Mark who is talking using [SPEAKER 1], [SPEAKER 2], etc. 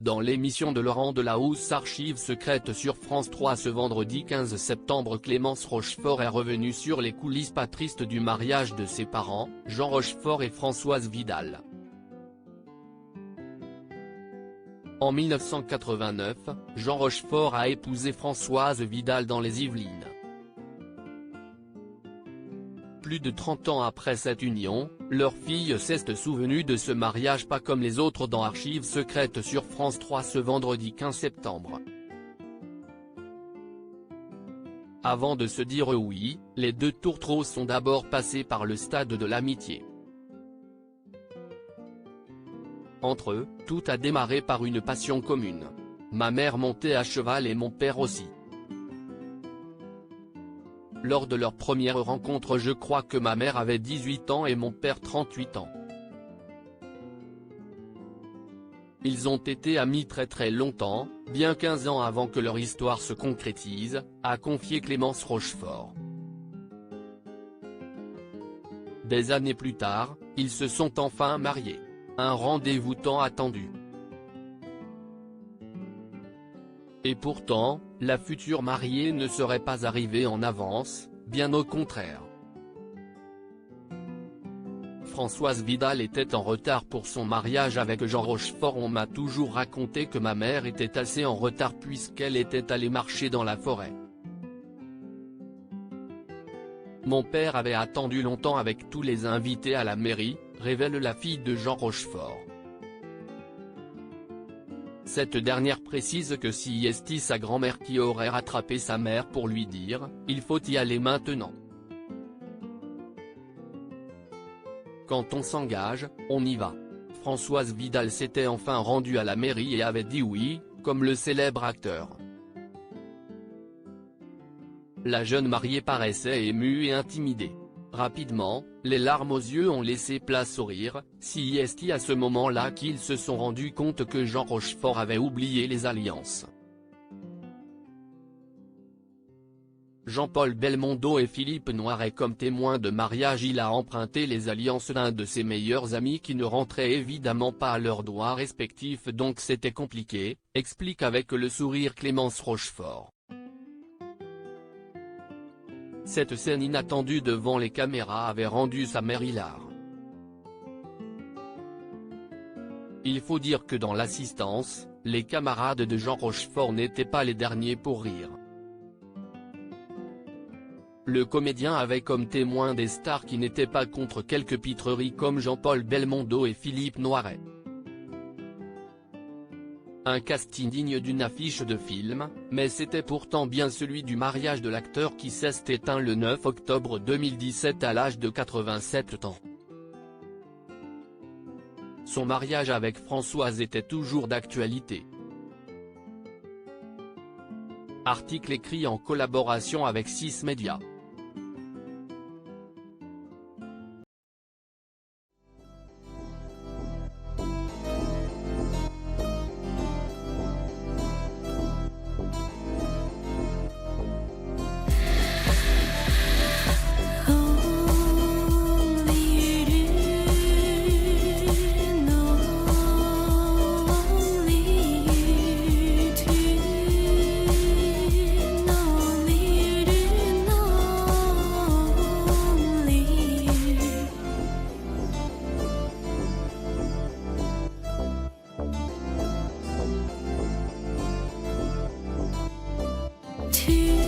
[SPEAKER 1] Dans l'émission de Laurent Delahousse Archives secrètes sur France 3 ce vendredi 15 septembre, Clémence Rochefort est revenue sur les coulisses pas tristes du mariage de ses parents, Jean Rochefort et Françoise Vidal. En 1989, Jean Rochefort a épousé Françoise Vidal dans les Yvelines. Plus de 30 ans après cette union, leur fille s'est souvenue de ce mariage pas comme les autres dans Archives secrètes sur France 3 ce vendredi 15 septembre. Avant de se dire oui, les deux tourtereaux sont d'abord passés par le stade de l'amitié. Entre eux, tout a démarré par une passion commune. Ma mère montait à cheval et mon père aussi. Lors de leur première rencontre, je crois que ma mère avait 18 ans et mon père 38 ans. Ils ont été amis très longtemps, bien 15 ans avant que leur histoire se concrétise, a confié Clémence Rochefort. Des années plus tard, ils se sont enfin mariés. Un rendez-vous tant attendu. Et pourtant, la future mariée ne serait pas arrivée en avance, bien au contraire. Françoise Vidal était en retard pour son mariage avec Jean Rochefort. On m'a toujours raconté que ma mère était assez en retard puisqu'elle était allée marcher dans la forêt. Mon père avait attendu longtemps avec tous les invités à la mairie, révèle la fille de Jean Rochefort. Cette dernière précise que c'était sa grand-mère qui aurait rattrapé sa mère pour lui dire « il faut y aller maintenant ». Quand on s'engage, on y va. Françoise Vidal s'était enfin rendue à la mairie et avait dit oui, comme le célèbre acteur. La jeune mariée paraissait émue et intimidée. Rapidement, les larmes aux yeux ont laissé place au rire, c'est à ce moment-là qu'ils se sont rendus compte que Jean Rochefort avait oublié les alliances. Jean-Paul Belmondo et Philippe Noiret comme témoins de mariage. Il a emprunté les alliances d'un de ses meilleurs amis qui ne rentrait évidemment pas à leurs doigts respectifs, donc c'était compliqué, explique avec le sourire Clémence Rochefort. Cette scène inattendue devant les caméras avait rendu sa mère hilare. Il faut dire que dans l'assistance, les camarades de Jean Rochefort n'étaient pas les derniers pour rire. Le comédien avait comme témoins des stars qui n'étaient pas contre quelques pitreries comme Jean-Paul Belmondo et Philippe Noiret. Un casting digne d'une affiche de film, mais c'était pourtant bien celui du mariage de l'acteur qui s'est éteint le 9 octobre 2017 à l'âge de 87 ans. Son mariage avec Françoise était toujours d'actualité. Article écrit en collaboration avec 6 Médias.
[SPEAKER 2] To